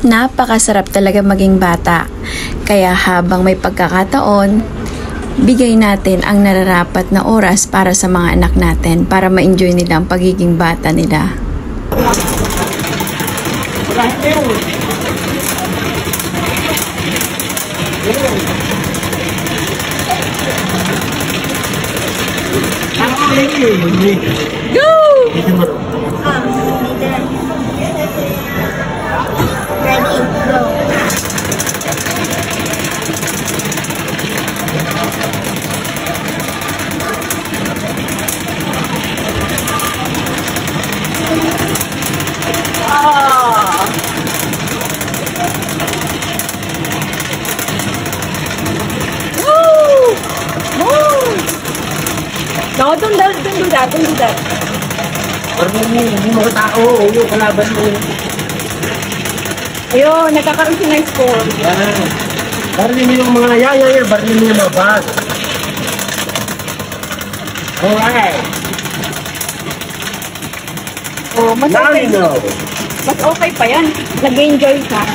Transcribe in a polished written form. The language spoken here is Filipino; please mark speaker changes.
Speaker 1: Napakasarap talaga maging bata. Kaya habang may pagkakataon, bigay natin ang nararapat na oras para sa mga anak natin para ma-enjoy nila ang pagiging bata nila.
Speaker 2: Go!
Speaker 3: Ready, go.
Speaker 2: No, don't do that. Don't do that.
Speaker 4: Hindi mo katao. Yung kalaban mo.
Speaker 2: Ayun, nagkakaroon siya ng score.
Speaker 4: Yan. Barili mo yung mga yaya. Barili mo yung mga bag. Alright.
Speaker 2: Oh, mas
Speaker 4: Now
Speaker 2: okay.
Speaker 4: you know.
Speaker 2: Mas okay pa yan. Nag-enjoy ka.